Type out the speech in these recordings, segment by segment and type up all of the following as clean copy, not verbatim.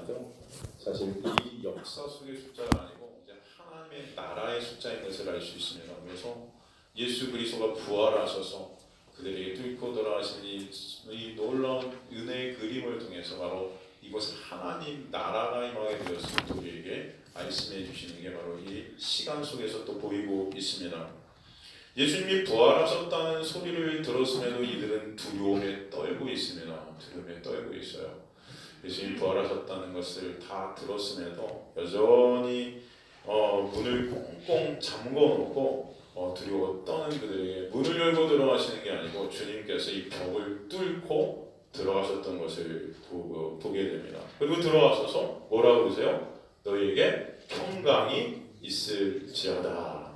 숫자고 사실 이 역사 속의 숫자가 아니고 이제 하나님의 나라의 숫자인 것을 알 수 있습니다. 그래서 예수 그리스도가 부활하셔서 그들에게 뚫고 돌아가신 이 놀라운 은혜의 그림을 통해서 바로 이곳에 하나님 나라가 임하게 되었음을 우리에게 말씀해 주시는 게 바로 이 시간 속에서 또 보이고 있습니다. 예수님이 부활하셨다는 소리를 들었음에도 이들은 두려움에 떨고 있습니다. 두려움에 떨고 있어요. 예수님이 부활하셨다는 것을 다 들었음에도 여전히 문을 꽁꽁 잠궈놓고 두려워 떠는 그들에게 문을 열고 들어가시는 게 아니고 주님께서 이 벽을 뚫고 들어가셨던 것을 보게 됩니다. 그리고 들어가셔서 뭐라고 그러세요? 너희에게 평강이 있을지어다.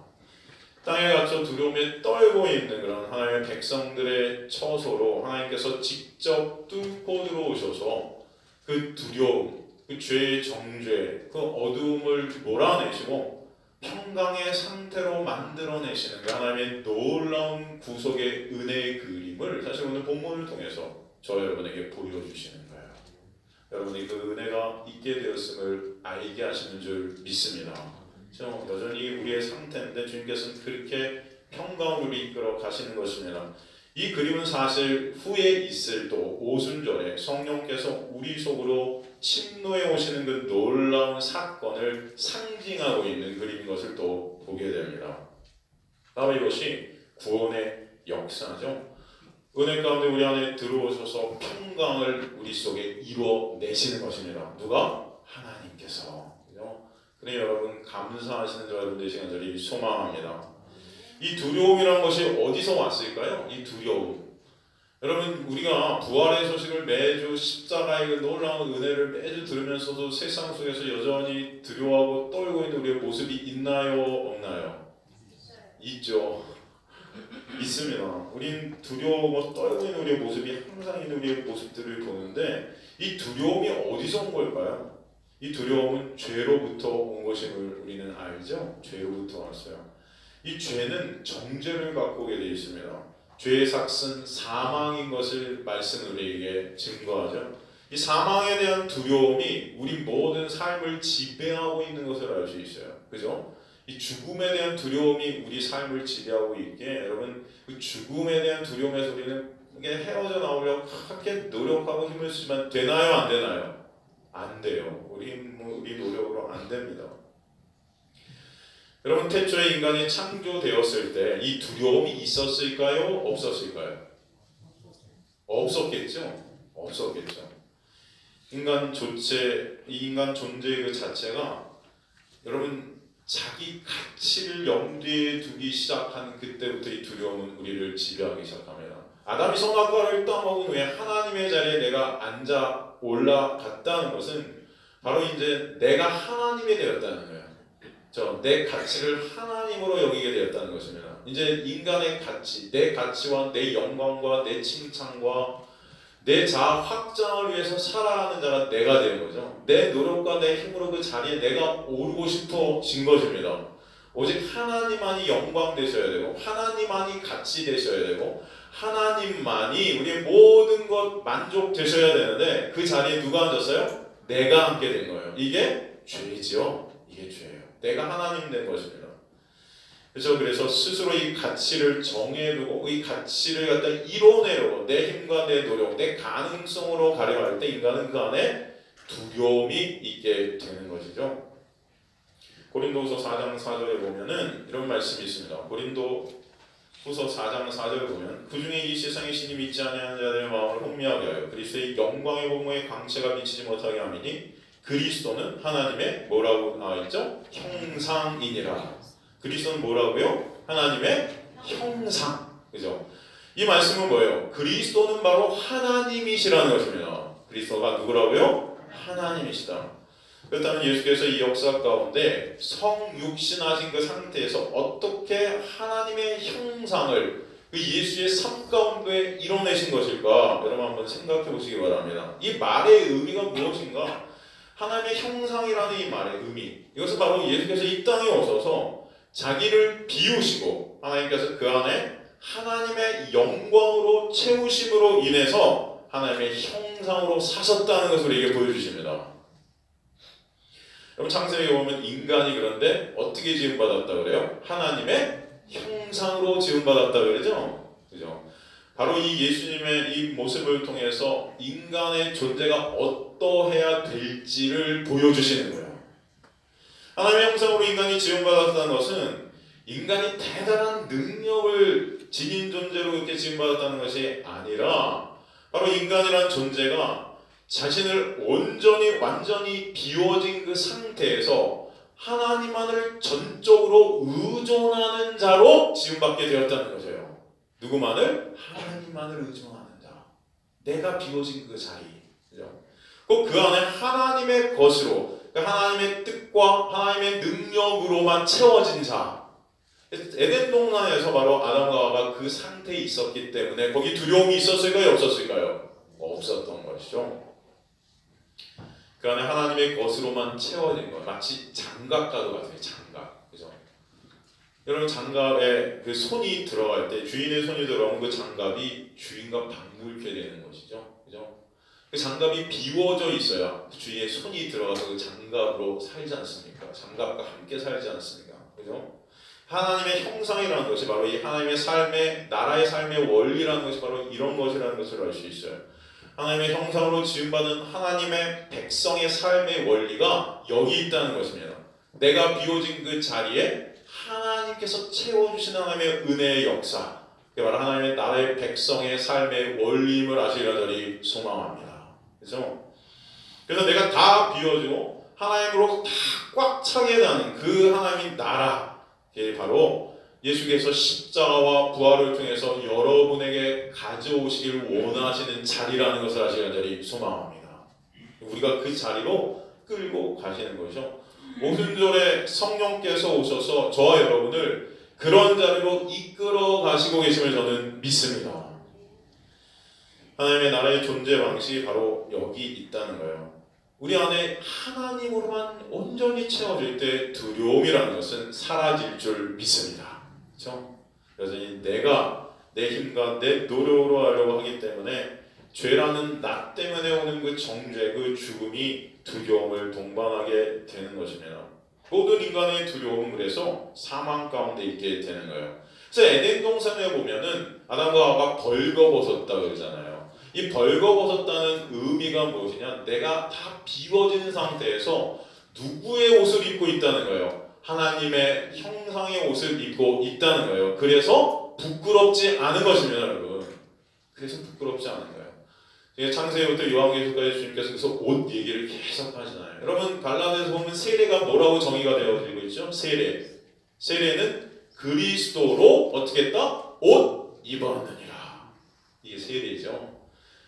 땅에 갇혀 두려움에 떨고 있는 그런 하나님의 백성들의 처소로 하나님께서 직접 뚫고 들어오셔서 그 두려움, 그 죄의 정죄, 그 어두움을 몰아내시고 평강의 상태로 만들어내시는 그 하나님의 놀라운 구속의 은혜의 그림을 사실 오늘 본문을 통해서 저 여러분에게 보여주시는 거예요. 여러분이 그 은혜가 있게 되었음을 알게 하시는 줄 믿습니다. 여전히 우리의 상태인데 주님께서는 그렇게 평강으로 이끌어 가시는 것입니다. 이 그림은 사실 후에 있을 또 오순절에 성령께서 우리 속으로 침노해 오시는 그 놀라운 사건을 상징하고 있는 그림인 것을 또 보게 됩니다. 바로 이것이 구원의 역사죠. 은혜 가운데 우리 안에 들어오셔서 평강을 우리 속에 이루어내시는 것입니다. 누가? 하나님께서. 그래 여러분 감사하시는 저 여러분들 시간들이 소망합니다. 이 두려움이라는 것이 어디서 왔을까요? 이 두려움. 여러분 우리가 부활의 소식을 매주 십자가의 놀라운 은혜를 매주 들으면서도 세상 속에서 여전히 두려워하고 떨고 있는 우리의 모습이 있나요? 없나요? 있죠. 있습니다. 우린 두려워하고 떨고 있는 우리의 모습이 항상 있는 우리의 모습들을 보는데 이 두려움이 어디서 온 걸까요? 이 두려움은 죄로부터 온 것임을 우리는 알죠? 죄로부터 왔어요. 이 죄는 정죄를 갖고 오게 되어 있습니다. 죄의 삭은 사망인 것을 말씀 우리에게 증거하죠. 이 사망에 대한 두려움이 우리 모든 삶을 지배하고 있는 것을 알 수 있어요. 그죠? 이 죽음에 대한 두려움이 우리 삶을 지배하고 있기에 여러분 그 죽음에 대한 두려움에서 우리는 헤어져 나오려고 그렇게 노력하고 힘을 쓰지만 되나요? 안 되나요? 안 돼요. 우리 노력으로 안 됩니다. 여러분 태초에 인간이 창조되었을 때 이 두려움이 있었을까요? 없었을까요? 없었겠죠? 없었겠죠. 인간 존재의 그 자체가 여러분 자기 가치를 염두에 두기 시작한 그때부터 이 두려움은 우리를 지배하기 시작합니다. 아담이 선악과를 따먹은 후에 하나님의 자리에 내가 앉아 올라갔다는 것은 바로 이제 내가 하나님이 되었다는 거예요. 내 가치를 하나님으로 여기게 되었다는 것입니다. 이제 인간의 가치, 내 가치와 내 영광과 내 칭찬과 내 자아 확장을 위해서 살아가는 자가 내가 된 거죠. 내 노력과 내 힘으로 그 자리에 내가 오르고 싶어진 것입니다. 오직 하나님만이 영광 되셔야 되고 하나님만이 가치 되셔야 되고 하나님만이 우리의 모든 것 만족되셔야 되는데 그 자리에 누가 앉았어요? 내가 앉게 된 거예요. 이게 죄죠. 이게 죄예요. 내가 하나님 된 것입니다. 그래서 스스로 이 가치를 정해두고 이 가치를 갖다 이뤄내려고 내 힘과 내 노력, 내 가능성으로 가려고 할 때 인간은 그 안에 두려움이 있게 되는 것이죠. 고린도후서 4장 4절에 보면은 이런 말씀이 있습니다. 고린도후서 4장 4절에 보면 그 중에 이 세상에 신이 믿지 아니하는 자들의 마음을 혼미하게 하여 그리스도의 영광의 복음의 광채가 비치지 못하게 하미니 그리스도는 하나님의 뭐라고 나와있죠? 형상이니라. 그리스도는 뭐라고요? 하나님의 형상. 그죠? 이 말씀은 뭐예요? 그리스도는 바로 하나님이시라는 것입니다. 그리스도가 누구라고요? 하나님이시다. 그렇다면 예수께서 이 역사 가운데 성육신하신 그 상태에서 어떻게 하나님의 형상을 그 예수의 삶 가운데 이뤄내신 것일까? 여러분 한번 생각해 보시기 바랍니다. 이 말의 의미가 무엇인가? 하나님의 형상이라는 이 말의 의미, 이것은 바로 예수께서 이 땅에 오셔서 자기를 비우시고 하나님께서 그 안에 하나님의 영광으로 채우심으로 인해서 하나님의 형상으로 사셨다는 것을 우리에게 보여주십니다. 그럼 창세기에 보면 인간이 그런데 어떻게 지음받았다 그래요? 하나님의 형상으로 지음받았다 그러죠? 그죠? 바로 이 예수님의 이 모습을 통해서 인간의 존재가 어떠해야 될지를 보여주시는 거예요. 하나님의 형상으로 인간이 지음받았다는 것은 인간이 대단한 능력을 지닌 존재로 이렇게 지음받았다는 것이 아니라 바로 인간이라는 존재가 자신을 완전히 비워진 그 상태에서 하나님만을 전적으로 의존하는 자로 지음받게 되었다는 것이에요. 누구만을? 하나님만을 의존하는 자. 내가 비워진 그 자리. 그죠? 꼭 그 안에 하나님의 것으로, 하나님의 뜻과 하나님의 능력으로만 채워진 자. 에덴 동산에서 바로 아담과 하와가 그 상태에 있었기 때문에 거기 두려움이 있었을까요? 없었을까요? 없었던 것이죠. 그 안에 하나님의 것으로만 채워진 것. 마치 장갑과도 같아요. 장갑. 그죠? 여러분 장갑에 그 손이 들어갈 때 주인의 손이 들어가면 그 장갑이 주인과 방불케 되는 것이죠. 그죠? 그 장갑이 비워져 있어야 주인의 손이 들어가서 그 장갑으로 살지 않습니까? 장갑과 함께 살지 않습니까? 그죠? 하나님의 형상이라는 것이 바로 이 하나님의 삶의 나라의 삶의 원리라는 것이 바로 이런 것이라는 것을 알 수 있어요. 하나님의 형상으로 지음받은 하나님의 백성의 삶의 원리가 여기 있다는 것입니다. 내가 비워진 그 자리에 하나님께서 채워주신 하나님의 은혜의 역사, 그게 바로 하나님의 나라의 백성의 삶의 원리임을 아시려니 소망합니다. 그렇죠? 그래서 내가 다 비워지고 하나님으로 다 꽉 차게 되는 그 하나님의 나라, 그게 바로 예수께서 십자가와 부활을 통해서 여러분에게 가져오시길 원하시는 자리라는 것을 아시려니 소망합니다. 우리가 그 자리로 끌고 가시는 것이죠. 오순절에 성령께서 오셔서 저와 여러분을 그런 자리로 이끌어 가시고 계심을 저는 믿습니다. 하나님의 나라의 존재 방식이 바로 여기 있다는 거예요. 우리 안에 하나님으로만 온전히 채워질 때 두려움이라는 것은 사라질 줄 믿습니다. 그렇죠? 여전히 내가 내 힘과 내 노력으로 하려고 하기 때문에 죄라는 나 때문에 오는 그 정죄, 그 죽음이 두려움을 동반하게 되는 것입니다. 모든 인간의 두려움은 그래서 사망 가운데 있게 되는 거예요. 그래서 에덴 동산에 보면은 아담과 하와가 벌거벗었다 그러잖아요. 이 벌거벗었다는 의미가 무엇이냐? 내가 다 비워진 상태에서 누구의 옷을 입고 있다는 거예요. 하나님의 형상의 옷을 입고 있다는 거예요. 그래서 부끄럽지 않은 것입니다, 여러분. 그래서 부끄럽지 않은 거예요. 창세기부터 요한계시록까지 주님께서 그래서 옷 얘기를 계속 하시나요? 여러분 갈라디아서 보면 세례가 뭐라고 정의가 되어지고 있죠? 세례. 세례는 그리스도로 어떻게 했다? 옷 입었느니라. 이게 세례죠.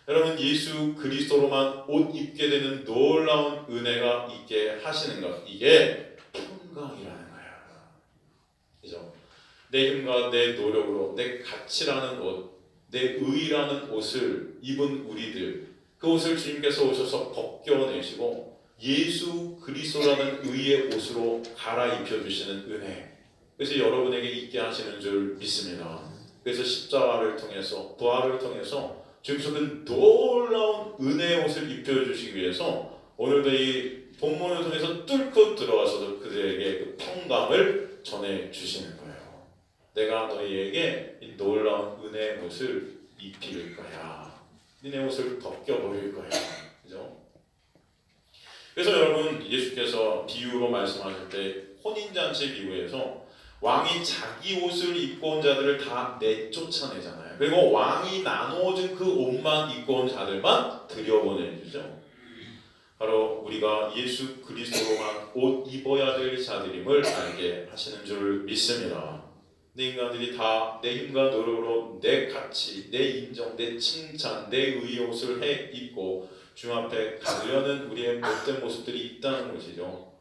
여러분 예수 그리스도로만 옷 입게 되는 놀라운 은혜가 있게 하시는 것, 이게 평강이라는 거예요. 그죠? 내 힘과 내 노력으로 내 가치라는 옷, 내 의라는 옷을 입은 우리들, 그 옷을 주님께서 오셔서 벗겨내시고 예수 그리스도라는 의의 옷으로 갈아입혀 주시는 은혜, 그래서 여러분에게 있게 하시는 줄 믿습니다. 그래서 십자가를 통해서 부활을 통해서 주님께서 그 놀라운 은혜의 옷을 입혀주시기 위해서 오늘도 이 본문을 통해서 뚫고 들어와서도 그들에게 그 평강을 전해주시는 거예요. 내가 너희에게 이 놀라운 은혜의 옷을 입힐 거야. 너네 옷을 벗겨버릴 거야. 그죠? 그래서 여러분 예수께서 비유로 말씀하실 때 혼인잔치 비유에서 왕이 자기 옷을 입고 온 자들을 다 내쫓아내잖아요. 그리고 왕이 나누어준 그 옷만 입고 온 자들만 들여보내주죠. 바로 우리가 예수 그리스도로만 옷 입어야 될 자들임을 알게 하시는 줄 믿습니다. 내 인간들이 다 내 힘과 노력으로 내 가치, 내 인정, 내 칭찬, 내 의의 옷을 해 입고 주님 앞에 가려는 우리의 못된 모습들이 있다는 것이죠.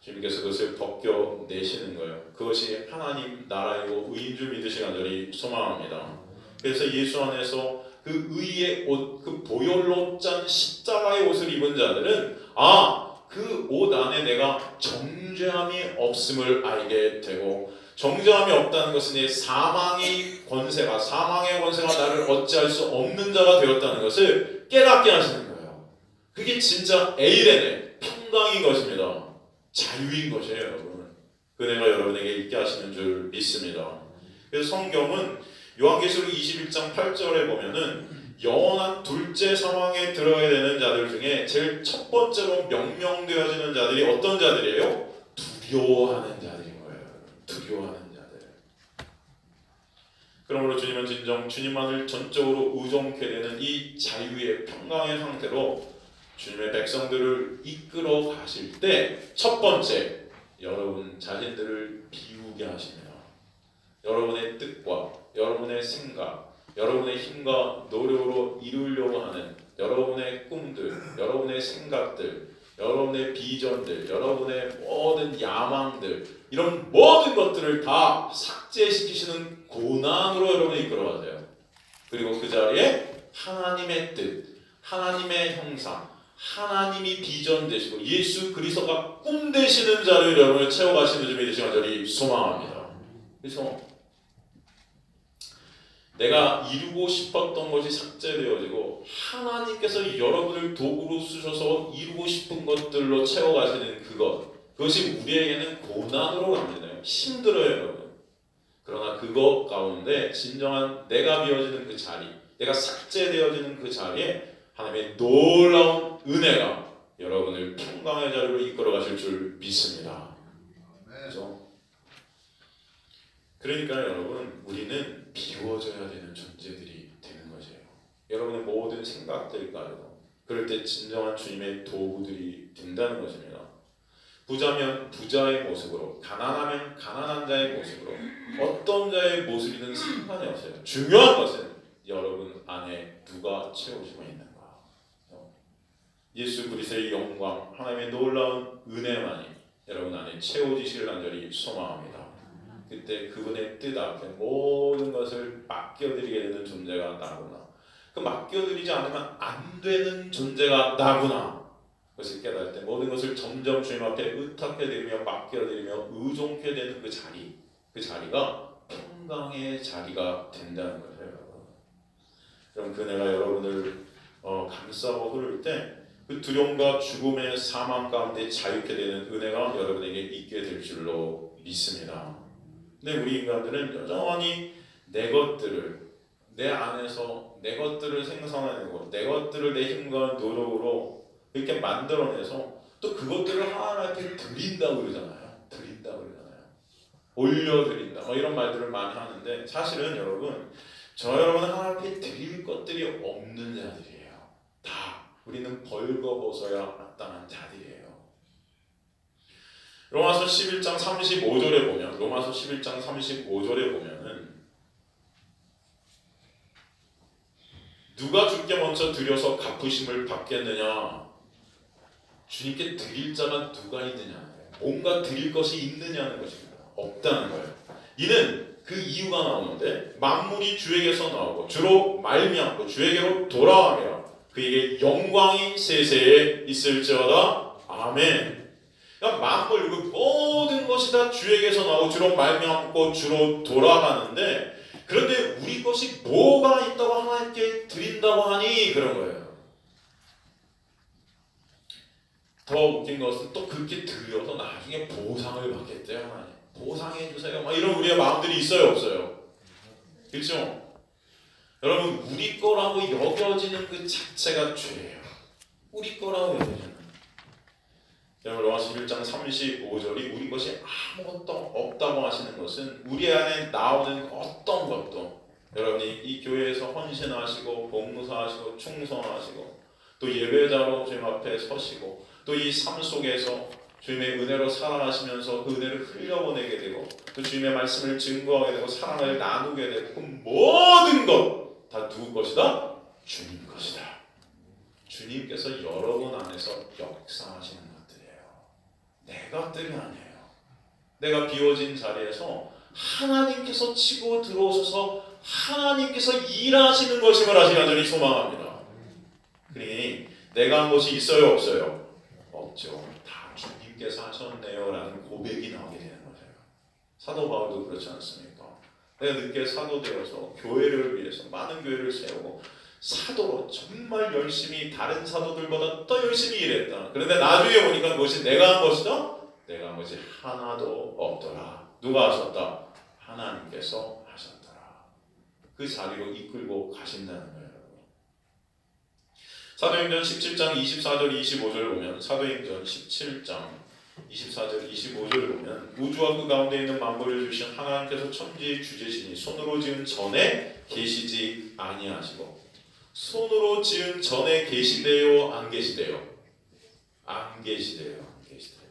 주님께서 그것을 벗겨내시는 거예요. 그것이 하나님 나라이고 의인 줄 믿으시기 간절히 소망합니다. 그래서 예수 안에서 그 의의 옷, 그 보혈로 짠 십자가의 옷을 입은 자들은 그 옷 안에 내가 정죄함이 없음을 알게 되고, 정죄함이 없다는 것은 사망의 권세가 나를 어찌할 수 없는 자가 되었다는 것을 깨닫게 하시는 거예요. 그게 진짜 에이레네, 평강인 것입니다. 자유인 것이에요, 여러분. 그 은혜가 여러분에게 있게 하시는 줄 믿습니다. 그래서 성경은 요한계시록 21장 8절에 보면은 영원한 둘째 상황에 들어야 되는 자들 중에 제일 첫 번째로 명명되어지는 자들이 어떤 자들이에요? 두려워하는 자들인 거예요. 두려워하는 자들. 그러므로 주님은 진정 주님만을 전적으로 의존케 되는 이 자유의 평강의 상태로 주님의 백성들을 이끌어 가실 때 첫 번째, 여러분 자신들을 비우게 하십니다. 여러분의 뜻과 여러분의 생각, 여러분의 힘과 노력으로 이루려고 하는 여러분의 꿈들, 여러분의 생각들, 여러분의 비전들, 여러분의 모든 야망들, 이런 모든 것들을 다 삭제시키시는 고난으로 여러분을 이끌어가세요. 그리고 그 자리에 하나님의 뜻, 하나님의 형상, 하나님이 비전 되시고 예수 그리스도가 꿈 되시는 자를 여러분을 채워가시는 줄을 믿으시기 간절히 소망합니다. 그래서 내가 이루고 싶었던 것이 삭제되어지고 하나님께서 여러분을 도구로 쓰셔서 이루고 싶은 것들로 채워가시는 그것이 우리에게는 고난으로 감지돼요. 힘들어요, 여러분. 그러나 그것 가운데 진정한 내가 비워지는 그 자리, 내가 삭제되어지는 그 자리에 하나님의 놀라운 은혜가 여러분을 평강의 자리로 이끌어 가실 줄 믿습니다. 그러니까 여러분, 우리는 비워져야 되는 존재들이 되는 것이에요. 여러분의 모든 생각들까지도 그럴 때 진정한 주님의 도구들이 된다는 것입니다. 부자면 부자의 모습으로, 가난하면 가난한 자의 모습으로, 어떤 자의 모습이든 상관이 없어요. 중요한 것은 여러분 안에 누가 채우시고 있는가. 예수 그리스도의 영광, 하나님의 놀라운 은혜만이 여러분 안에 채워지시길 간절히 소망합니다. 그때 그분의 뜻 앞에 모든 것을 맡겨드리게 되는 존재가 나구나. 그 맡겨드리지 않으면 안 되는 존재가 나구나. 그것을 깨달을 때 모든 것을 점점 주님 앞에 의탁해드리며 맡겨드리며 의존케 되는 그 자리가 평강의 자리가 된다는 거예요. 그럼 그 은혜가 여러분을 감싸고 흐를 때 그 두려움과 죽음의 사망 가운데 자유케 되는 은혜가 여러분에게 있게 될 줄로 믿습니다. 근데 우리 인간들은 여전히 내 것들을 내 안에서 내 것들을 생산해내고 내 것들을 내 힘과 노력으로 이렇게 만들어내서 또 그것들을 하나님께 드린다고 그러잖아요. 올려드린다. 이런 말들을 많이 하는데 사실은 여러분, 여러분 하나님께 드릴 것들이 없는 자들이에요. 다 우리는 벌거벗어야 마땅한 자들이에요. 로마서 11장 35절에 보면은 누가 주께 먼저 드려서 갚으심을 받겠느냐? 주님께 드릴 자가 누가 있느냐? 뭔가 드릴 것이 있느냐는 것입니다. 없다는 거예요. 이는 그 이유가 나오는데 만물이 주에게서 나오고 주로 말미암고 주에게로 돌아가며 그에게 영광이 세세에 있을지어다. 아멘. 그러니까 만물, 모든 것이 다 주에게서 나오고 주로 말미암고 주로 돌아가는데, 그런데 우리 것이 뭐가 있다고 하나님께 드린다고 하니 그런 거예요. 더 웃긴 것은 또 그렇게 드려서 나중에 보상을 받겠대요. 하나님 보상해 주세요. 이런 우리의 마음들이 있어요, 없어요? 그렇죠? 여러분, 우리 거라고 여겨지는 그 자체가 죄예요. 우리 거라고 여겨지는. 여러분, 로마서 11장 35절이 우리 것이 아무것도 없다고 하시는 것은 우리 안에 나오는 어떤 것도, 여러분이 이 교회에서 헌신하시고 봉사하시고 충성하시고 또 예배자로 주님 앞에 서시고 또 이 삶 속에서 주님의 은혜로 살아가시면서 그 은혜를 흘려보내게 되고 또 주님의 말씀을 증거하게 되고 사랑을 나누게 되고 그 모든 것 다 누구 것이다? 주님 것이다. 주님께서 여러분 안에서 역사하시는 것들이에요. 내 것들이 아니에요. 내가 비워진 자리에서 하나님께서 치고 들어오셔서 하나님께서 일하시는 것임을 아직 간절히 소망합니다. 그러니 내가 한 것이 있어요, 없어요? 없죠. 다 주님께서 하셨네요 라는 고백이 나오게 되는 거예요. 사도 바울도 그렇지 않습니까? 내가 늦게 사도 되어서 교회를 위해서 많은 교회를 세우고 사도로 정말 열심히 다른 사도들보다 더 열심히 일했다. 그런데 나중에 보니까 그것이 내가 한 것이다? 내가 뭐지 하나도 없더라. 누가 하셨다? 하나님께서 하셨더라. 그 자리로 이끌고 가신다는 거예요. 사도행전 17장 24절 25절 보면 사도행전 17장 24절 25절을 보면 우주와 그 가운데 있는 만물을 주신 하나님께서 천지의 주제시니 손으로 지은 전에 계시지 아니하시고 손으로 지은 전에 계시대요 안 계시대요? 안 계시대요. 안 계시대요.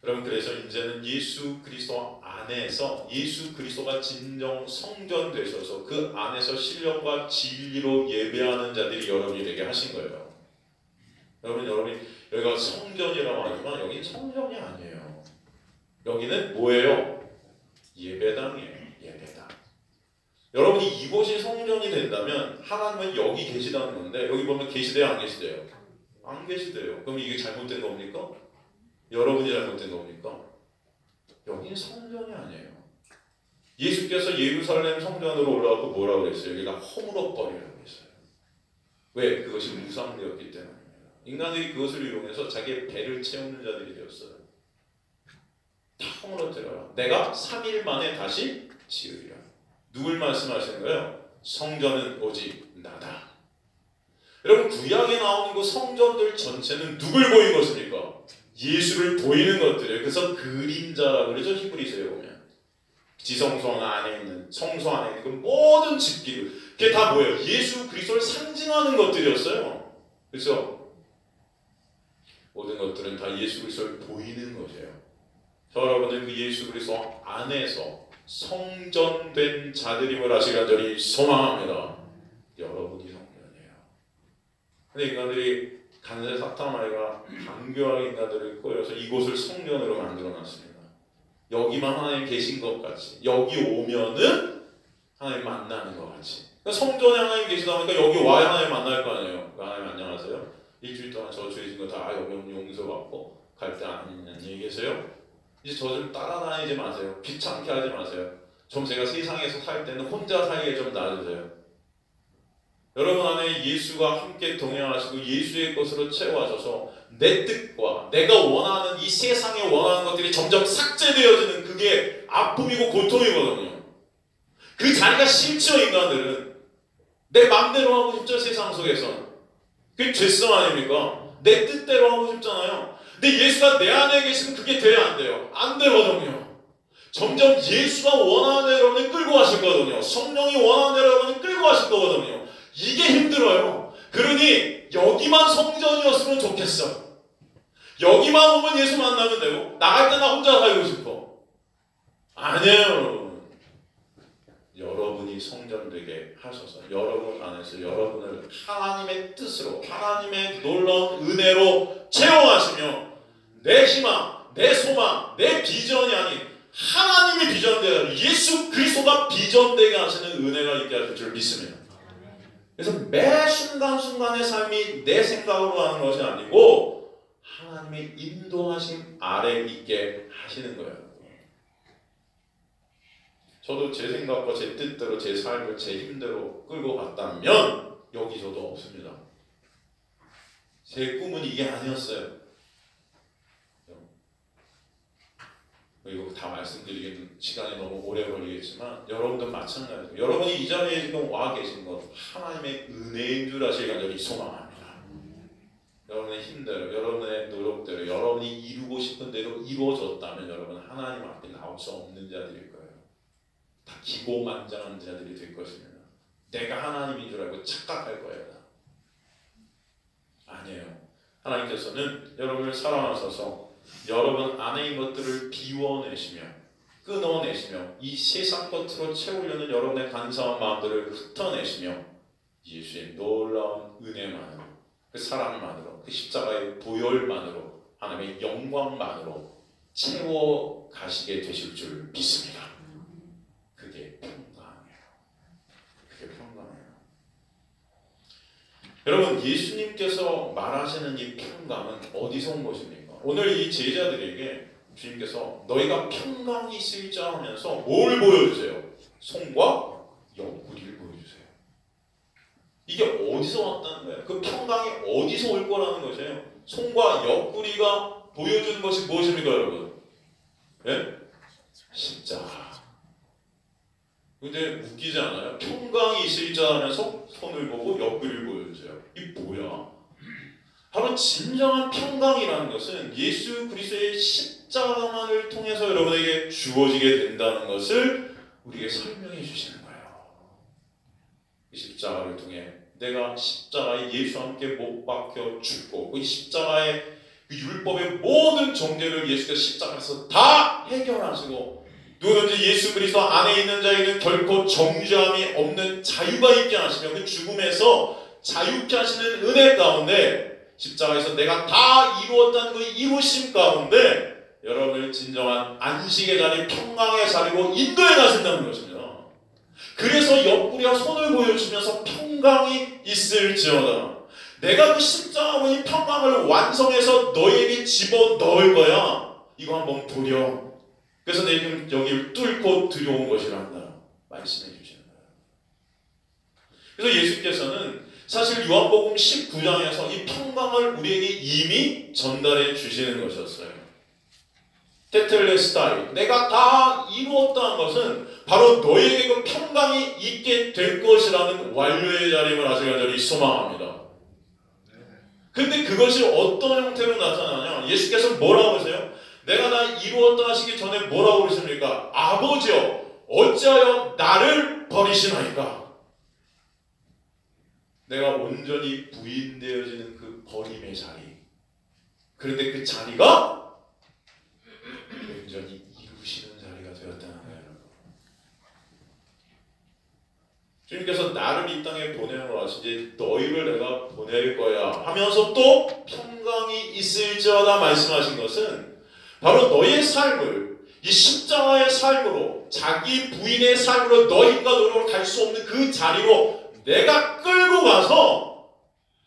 여러분 그래서 이제는 예수 그리스도 안에서 예수 그리스도가 진정 성전 되셔서 그 안에서 신령과 진리로 예배하는 자들이 여러분이 되게 하신 거예요. 여러분이 여기가 성전이라고 하지만 여기는 성전이 아니에요. 여기는 뭐예요? 예배당이에요. 예배당. 여러분이 이곳이 성전이 된다면 하나님은 여기 계시다는 건데 여기 보면 계시대요 안 계시대요? 안 계시대요. 그럼 이게 잘못된 겁니까? 여러분이 잘못된 겁니까? 여기는 성전이 아니에요. 예수께서 예루살렘 성전으로 올라가고 뭐라고 그랬어요? 여기가 허물어버리라고 했어요. 왜? 그것이 무상되었기 때문입니다. 인간들이 그것을 이용해서 자기의 배를 채우는 자들이 되었어요. 다 허물어뜨려요. 내가 3일 만에 다시 지으리라. 누굴 말씀하시는 거예요? 성전은 오직 나다. 여러분 구약에 나오는 그 성전들 전체는 누굴 보인 것입니까? 예수를 보이는 것들이에요. 그래서 그림자라고 그러죠. 히브리서에 보면 지성소 안에 있는 성소 안에 있는 그 모든 집기들 그게 다 뭐예요? 예수 그리스도를 상징하는 것들이었어요. 그래서 모든 것들은 다 예수 그리스도를 보이는 것이에요. 여러분은 그 예수 그리스도 안에서 성전된 자들임을 아시기 간절히 소망합니다. 여러분이 성전이에요. 근데 인간들이 간세 사탄마귀가 강교하게 인간들을 꼬여서 이곳을 성전으로 만들어놨습니다. 여기만 하나님 계신 것 같이 여기 오면은 하나님 만나는 것 같이 그러니까 성전에 하나님 계시다 보니까 여기 와야 하나님 만날 거 아니에요. 하나님 안녕하세요. 일주일 동안 저 죄진 거 다 여기 용서받고 갈 때 안녕히 계세요. 이제 저 좀 따라다니지 마세요. 귀찮게 하지 마세요. 좀 제가 세상에서 살 때는 혼자 살기에 좀 놔주세요. 여러분 안에 예수가 함께 동행하시고 예수의 것으로 채워하셔서 내 뜻과 내가 원하는 이 세상에 원하는 것들이 점점 삭제되어지는 그게 아픔이고 고통이거든요. 그 자리가 싫죠. 인간들은 내 맘대로 하고 싶죠. 세상 속에서 그게 죄성 아닙니까? 내 뜻대로 하고 싶잖아요. 근데 예수가 내 안에 계시면 그게 돼야 안 돼요. 안 되거든요. 점점 예수가 원하는 대로 여러분을 끌고 가실 거거든요. 성령이 원하는 대로 여러분을 끌고 가실 거거든요. 이게 힘들어요. 그러니 여기만 성전이었으면 좋겠어. 여기만 오면 예수 만나면 되고 나갈 때 나 혼자 살고 싶어. 아니에요. 여러분. 여러분이 성전되게 하셔서 여러분 안에서 여러분을 하나님의 뜻으로 하나님의 놀라운 은혜로 채워가시며 내 희망, 내 소망, 내 비전이 아닌 하나님의 비전되어 예수 그리스도가 비전되게 하시는 은혜가 있게 하실 줄 믿습니다. 그래서 매 순간순간의 삶이 내 생각으로 하는 것이 아니고 하나님의 인도하심 아래 있게 하시는 거예요. 저도 제 생각과 제 뜻대로 제 삶을 제 힘대로 끌고 갔다면 여기 저도 없습니다. 제 꿈은 이게 아니었어요. 이거 다 말씀드리기는 시간이 너무 오래 걸리겠지만 여러분도 마찬가지예요. 여러분이 이 자리에 지금 와 계신 것 하나님의 은혜인 줄 아시기 간절히 소망합니다. 여러분의 힘대로 여러분의 노력대로 여러분이 이루고 싶은 대로 이루어졌다면 여러분 하나님 앞에 나올 수 없는 자들일 거예요. 다 기고만장한 자들이 될 것입니다. 내가 하나님인 줄 알고 착각할 거예요. 아니에요. 하나님께서는 여러분을 사랑하셔서 여러분 안에 있는 것들을 비워내시며 끊어내시며 이 세상 것으로 채우려는 여러분의 간사한 마음들을 흩어내시며 예수의 놀라운 은혜만으로 그 사랑만으로 그 십자가의 보혈만으로 하나님의 영광만으로 채워가시게 되실 줄 믿습니다. 그게 평강이에요. 그게 평강이에요. 여러분 예수님께서 말하시는 이 평강은 어디서 온 것입니까? 오늘 이 제자들에게 주님께서 너희가 평강이 있을자 하면서 뭘 보여주세요? 손과 옆구리를 보여주세요. 이게 어디서 왔다는 거예요? 그 평강이 어디서 올 거라는 것이에요? 손과 옆구리가 보여주는 것이 무엇입니까, 여러분? 예? 십자가. 근데 웃기지 않아요? 평강이 있으리자 하면서 손을 보고 옆구리를 보여주세요. 이게 뭐야? 바로 진정한 평강이라는 것은 예수 그리스도의 십자가만을 통해서 여러분에게 주어지게 된다는 것을 우리에게 설명해 주시는 거예요. 이 십자가를 통해 내가 십자가에 예수와 함께 못 박혀 죽고 그 십자가의 그 율법의 모든 정죄를 예수께서 십자가에서 다 해결하시고 누구든지 예수 그리스도 안에 있는 자에게는 결코 정죄함이 없는 자유가 있게 하시며 그 죽음에서 자유케 하시는 은혜 가운데 십자가에서 내가 다 이루었다는 그 이루심 가운데 여러분을 진정한 안식의 자리, 평강의 자리로 인도해 가신다는 것입니다. 그래서 옆구리와 손을 보여주면서 평강이 있을지어다. 내가 그 십자가로 이 평강을 완성해서 너에게 집어넣을 거야. 이거 한번 보렴. 그래서 내가 지금 여기를 뚫고 들여온 것이란다. 말씀해 주시는 거예요. 그래서 예수께서는 사실 요한복음 19장에서 이 평강을 우리에게 이미 전달해 주시는 것이었어요. 테텔레스타이, 내가 다 이루었다는 것은 바로 너에게 그 평강이 있게 될 것이라는 완료의 자림을 아직 간절히 소망합니다. 근데 그것이 어떤 형태로 나타나냐? 예수께서 뭐라고 하세요? 내가 다 이루었다 하시기 전에 뭐라고 그러십니까? 아버지여, 어찌하여 나를 버리시나이까? 내가 온전히 부인되어지는 그 버림의 자리. 그런데 그 자리가 온전히 이루시는 자리가 되었다는 거예요. 주님께서 나를 이 땅에 보내노라 이제 너희를 내가 보낼 거야 하면서 또 평강이 있을지어다 말씀하신 것은 바로 너의 삶을 이 십자가의 삶으로 자기 부인의 삶으로 너희가 노력으로 갈 수 없는 그 자리로 내가 끌고 가서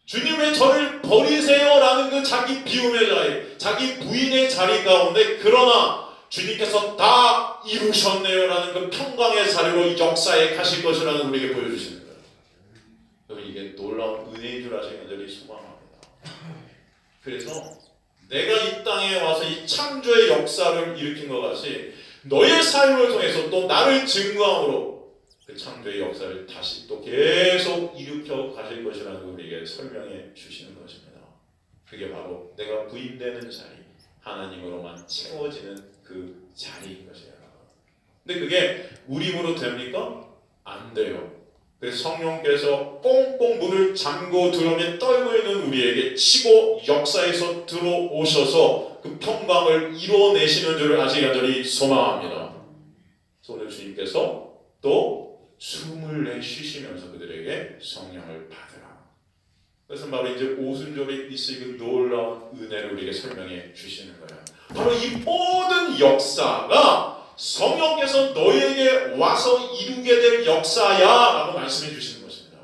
주님 왜 저를 버리세요라는 그 자기 비움의 자리, 자기 부인의 자리 가운데 그러나 주님께서 다 이루셨네요라는 그 평강의 자리로 역사에 가실 것이라는 우리에게 보여주시는 거예요. 여러분 이게 놀라운 은혜인 줄 아시는 분들이 소망합니다. 그래서 내가 이 땅에 와서 이 창조의 역사를 일으킨 것 같이 너의 삶을 통해서 또 나를 증거함으로 그 창조의 역사를 다시 또 계속 일으켜 가실 것이라는 우리에게 설명해 주시는 것입니다. 그게 바로 내가 부인되는 자리, 하나님으로만 채워지는 그 자리인 것이에요. 근데 그게 우리 힘으로 됩니까? 안 돼요. 그래서 성령께서 꽁꽁 문을 잠고 들어오면 떨고 있는 우리에게 치고 역사에서 들어오셔서 그 평강을 이뤄내시는 줄을 아직 간절히 소망합니다. 오늘 주님께서 또 숨을 내쉬시면서 그들에게 성령을 받으라. 그래서 바로 이제 오순절에 있을 그 놀라운 은혜를 우리에게 설명해 주시는 거예요. 바로 이 모든 역사가 성령께서 너에게 와서 이루게 될 역사야 라고 말씀해 주시는 것입니다.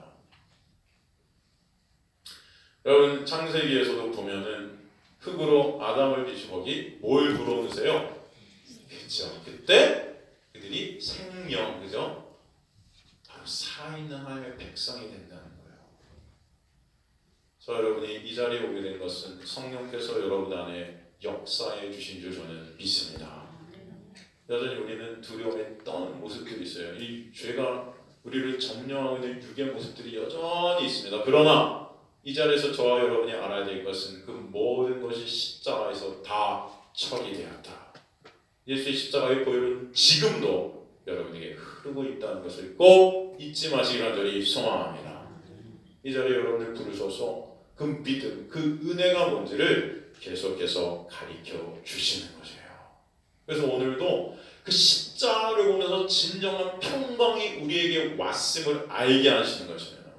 여러분 창세기에서도 보면은 흙으로 아담을 빚고 거기 뭘 불어넣으세요? 그렇죠. 그때 그들이 생명, 그죠? 바로 살아있는 하나님의 백성이 된다는 거예요. 저 여러분이 이 자리에 오게 된 것은 성령께서 여러분 안에 역사해 주신 줄 저는 믿습니다. 여전히 우리는 두려움에 떠는 모습들이 있어요. 이 죄가 우리를 점령하고 있는 육의 모습들이 여전히 있습니다. 그러나 이 자리에서 저와 여러분이 알아야 될 것은 그 모든 것이 십자가에서 다 처리되었다. 예수의 십자가의 보혈은 지금도 여러분에게 흐르고 있다는 것을 꼭 잊지 마시기 간절히 소망합니다. 이 자리에 여러분을 부르셔서 그 믿음, 그 은혜가 뭔지를 계속해서 가르쳐 주시는 것이에요. 그래서 오늘도 그 십자가를 보면서 진정한 평강이 우리에게 왔음을 알게 하시는 것입니다.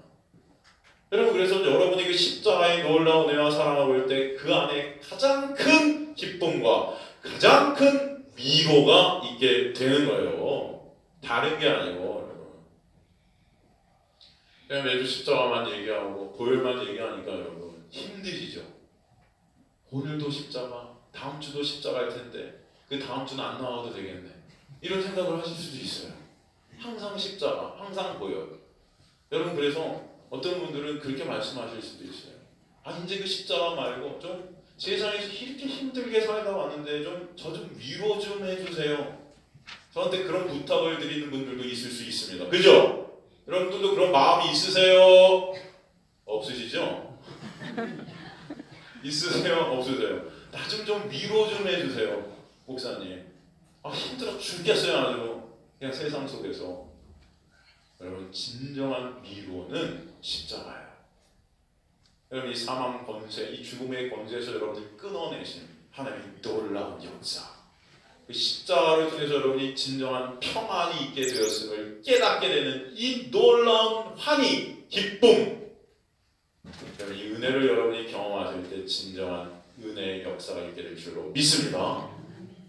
여러분 그래서 여러분이 그 십자가의 놀라운 은혜와 사랑을 볼 때 그 안에 가장 큰 기쁨과 가장 큰 위로가 있게 되는 거예요. 다른 게 아니고 그냥 매주 십자가만 얘기하고 보혈만 얘기하니까 여러분 힘드시죠? 오늘도 십자가, 다음 주도 십자가일 텐데 그 다음 주는 안 나와도 되겠네. 이런 생각을 하실 수도 있어요. 항상 십자가, 항상 보혈. 여러분 그래서 어떤 분들은 그렇게 말씀하실 수도 있어요. 아 이제 그 십자가 말고 좀 세상에서 이렇게 힘들게 살다 왔는데 저 좀 위로 좀 해주세요. 저한테 그런 부탁을 드리는 분들도 있을 수 있습니다. 그죠? 여러분들도 그런 마음이 있으세요? 없으시죠? 있으세요? 없으세요? 나 좀 위로 좀 해주세요. 목사님. 힘들어 죽겠어요. 아주 그냥 세상 속에서. 여러분, 진정한 위로는 십자가예요. 여러분, 이 사망 권세, 이 죽음의 권세에서 여러분들 끊어내신 하나님의 놀라운 역사, 그 십자가를 통해서 여러분이 진정한 평안이 있게 되었음을 깨닫게 되는 이 놀라운 환희, 기쁨, 여러분, 이 은혜를 여러분이 경험하실 때 진정한 은혜의 역사가 있게 될 줄로 믿습니다.